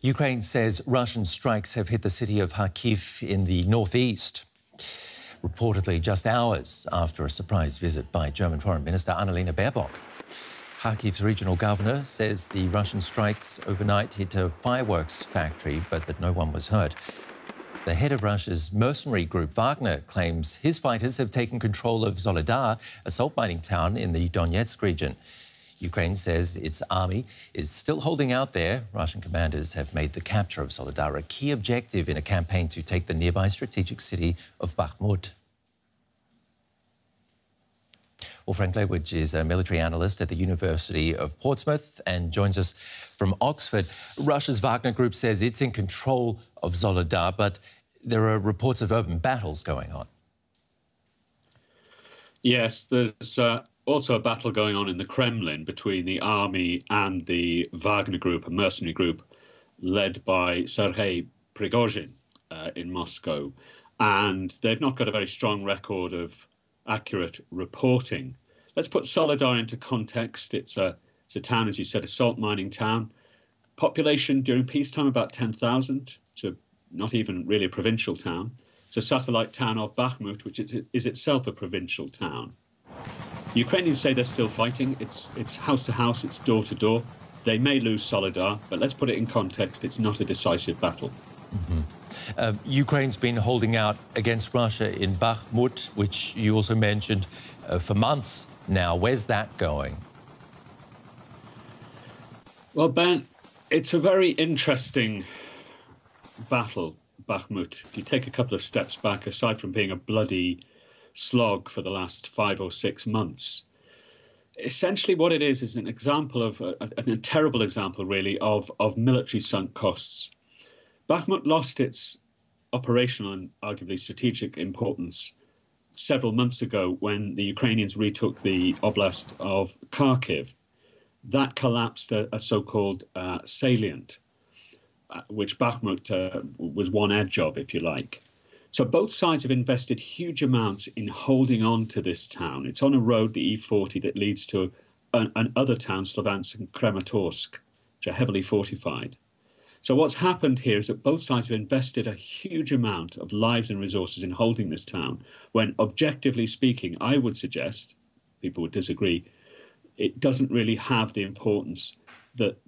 Ukraine says Russian strikes have hit the city of Kharkiv in the northeast, reportedly just hours after a surprise visit by German Foreign Minister Annalena Baerbock. Kharkiv's regional governor says the Russian strikes overnight hit a fireworks factory, but that no one was hurt. The head of Russia's mercenary group, Wagner, claims his fighters have taken control of Soledar, a salt mining town in the Donetsk region. Ukraine says its army is still holding out there. Russian commanders have made the capture of Soledar a key objective in a campaign to take the nearby strategic city of Bakhmut. Well, Frank Ledwidge is a military analyst at the University of Portsmouth and joins us from Oxford. Russia's Wagner group says it's in control of Soledar, but there are reports of urban battles going on. Yes, there's also a battle going on in the Kremlin between the army and the Wagner group, a mercenary group led by Sergei Prigozhin in Moscow. And they've not got a very strong record of accurate reporting. Let's put Soledar into context. It's a town, as you said, a salt mining town. Population during peacetime about 10,000. It's not even really a provincial town. It's a satellite town of Bakhmut, which is itself a provincial town. Ukrainians say they're still fighting. It's house to house, it's door to door. They may lose Soledar, but let's put it in context. It's not a decisive battle. Ukraine's been holding out against Russia in Bakhmut, which you also mentioned, for months now. Where's that going? Well, Ben, it's a very interesting battle, Bakhmut. If you take a couple of steps back, aside from being a bloody slog for the last 5 or 6 months, essentially what it is an example of a terrible example, really, of military sunk costs. Bakhmut lost its operational and arguably strategic importance several months ago when the Ukrainians retook the oblast of Kharkiv. That collapsed a so-called salient, which Bakhmut was one edge of, if you like. So both sides have invested huge amounts in holding on to this town. It's on a road, the E40, that leads to another town, Slovansk and Kramatorsk, which are heavily fortified. So what's happened here is that both sides have invested a huge amount of lives and resources in holding this town, when, objectively speaking, I would suggest, people would disagree, it doesn't really have the importance that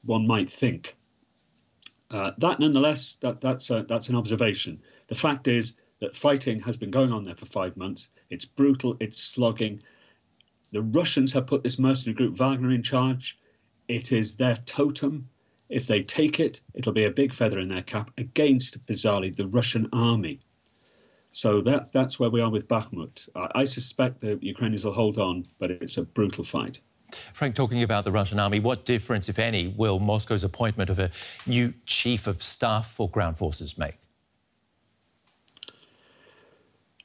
one might think. That, nonetheless, that's an observation. The fact is that fighting has been going on there for 5 months. It's brutal, it's slogging. The Russians have put this mercenary group Wagner in charge. It is their totem. If they take it, it'll be a big feather in their cap against, bizarrely, the Russian army. So that's where we are with Bakhmut. I suspect the Ukrainians will hold on, but it's a brutal fight. Frank, talking about the Russian army, what difference, if any, will Moscow's appointment of a new chief of staff for ground forces make?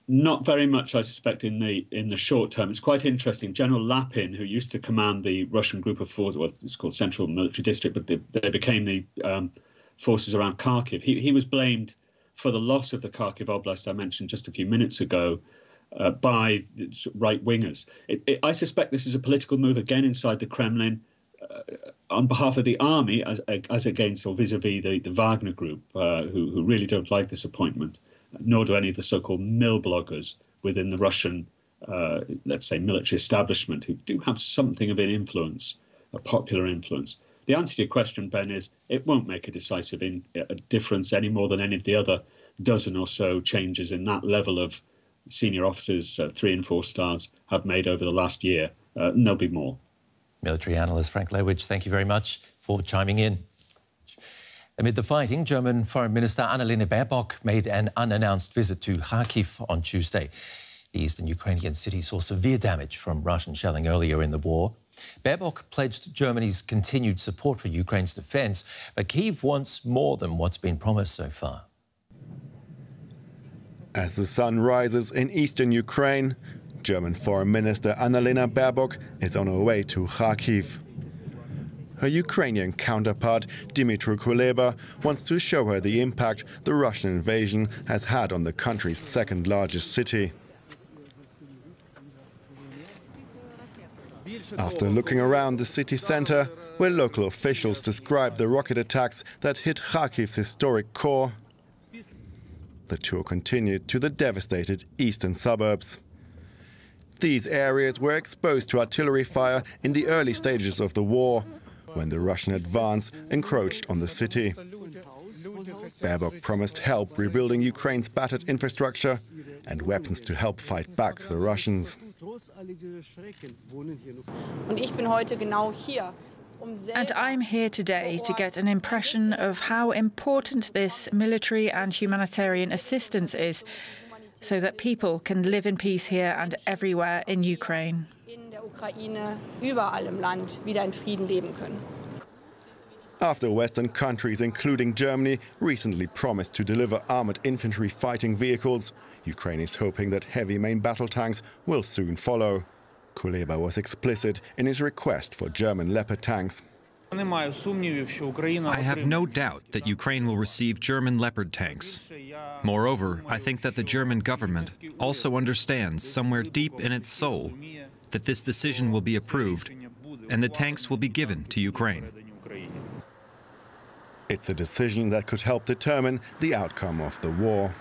Not very much, I suspect, in the short term. It's quite interesting. General Lapin, who used to command the Russian group of forces, well, it's called Central Military District, but they became the forces around Kharkiv. He was blamed for the loss of the Kharkiv Oblast I mentioned just a few minutes ago by right-wingers. I suspect this is a political move, again, inside the Kremlin, on behalf of the army, as against or vis-a-vis the Wagner group, who really don't like this appointment, nor do any of the so-called mill bloggers within the Russian, let's say, military establishment, who do have something of an influence, a popular influence. The answer to your question, Ben, is it won't make a decisive difference any more than any of the other dozen or so changes in that level of senior officers, 3 and 4 stars, have made over the last year. And there'll be more. Military analyst Frank Ledwidge, thank you very much for chiming in. Amid the fighting, German Foreign Minister Annalena Baerbock made an unannounced visit to Kharkiv on Tuesday. The eastern Ukrainian city saw severe damage from Russian shelling earlier in the war. Baerbock pledged Germany's continued support for Ukraine's defence, but Kyiv wants more than what's been promised so far. As the sun rises in eastern Ukraine, German Foreign Minister Annalena Baerbock is on her way to Kharkiv. Her Ukrainian counterpart, Dmitry Peskov, wants to show her the impact the Russian invasion has had on the country's second-largest city. After looking around the city centre, where local officials described the rocket attacks that hit Kharkiv's historic core. The tour continued to the devastated eastern suburbs. These areas were exposed to artillery fire in the early stages of the war, when the Russian advance encroached on the city. Baerbock promised help rebuilding Ukraine's battered infrastructure and weapons to help fight back the Russians. And I'm here today to get an impression of how important this military and humanitarian assistance is, so that people can live in peace here and everywhere in Ukraine. After Western countries, including Germany, recently promised to deliver armored infantry fighting vehicles, Ukraine is hoping that heavy main battle tanks will soon follow. Kuleba was explicit in his request for German Leopard tanks. I have no doubt that Ukraine will receive German Leopard tanks. Moreover, I think that the German government also understands somewhere deep in its soul that this decision will be approved and the tanks will be given to Ukraine. It's a decision that could help determine the outcome of the war.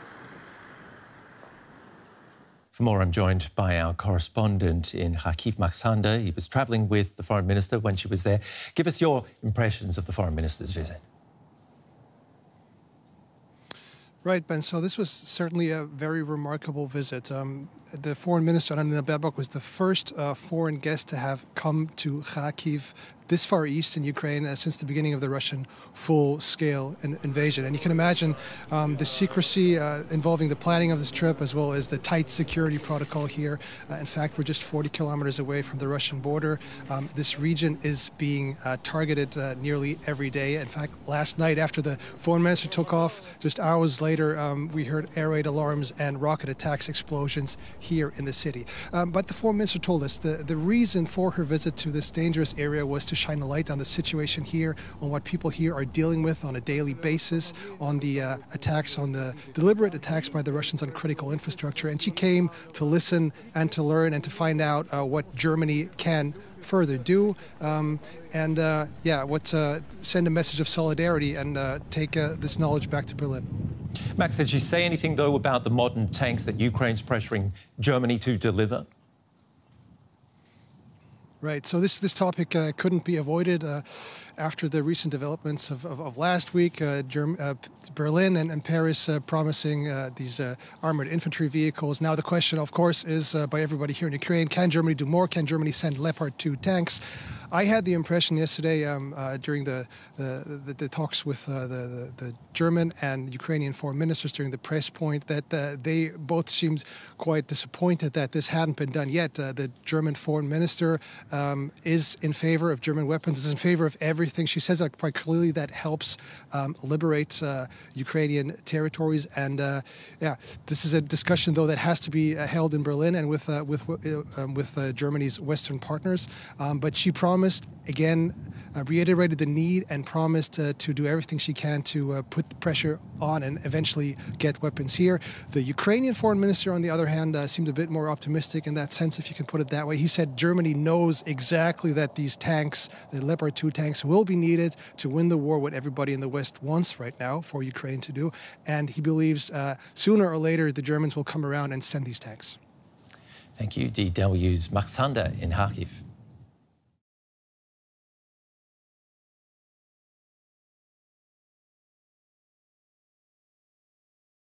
For more, I'm joined by our correspondent in Kharkiv, Max Sander. He was travelling with the Foreign Minister when she was there. Give us your impressions of the Foreign Minister's visit. Right, Ben. So this was certainly a very remarkable visit. The Foreign Minister Annalena Baerbock was the first foreign guest to have come to Kharkiv, this far east in Ukraine, since the beginning of the Russian full-scale invasion. And you can imagine the secrecy involving the planning of this trip, as well as the tight security protocol here. In fact, we're just 40 kilometers away from the Russian border. This region is being targeted nearly every day. In fact, last night, after the Foreign Minister took off, just hours later, we heard air raid alarms and rocket attacks, explosions here in the city. But the Foreign Minister told us the reason for her visit to this dangerous area was to shine a light on the situation here, on what people here are dealing with on a daily basis, on the attacks, on the deliberate attacks by the Russians on critical infrastructure. And she came to listen and to learn and to find out what Germany can further do, send a message of solidarity and take this knowledge back to Berlin. Max, did she say anything, though, about the modern tanks that Ukraine's pressuring Germany to deliver? Right. So this topic couldn't be avoided after the recent developments of last week. Berlin and Paris promising these armored infantry vehicles. Now the question, of course, is by everybody here in Ukraine: can Germany do more? Can Germany send Leopard 2 tanks? I had the impression yesterday during the talks with the German and Ukrainian foreign ministers during the press point that they both seemed quite disappointed that this hadn't been done yet. The German foreign minister is in favor of German weapons, is in favor of everything. She says that quite clearly that helps liberate Ukrainian territories. And this is a discussion, though, that has to be held in Berlin and with Germany's Western partners. But she promised, again, reiterated the need and promised to do everything she can to put the pressure on and eventually get weapons here. The Ukrainian foreign minister, on the other hand, seemed a bit more optimistic in that sense, if you can put it that way. He said Germany knows exactly that these tanks, the Leopard 2 tanks, will be needed to win the war, what everybody in the West wants right now for Ukraine to do. And he believes sooner or later the Germans will come around and send these tanks. Thank you, DW's Max Sander in Kharkiv.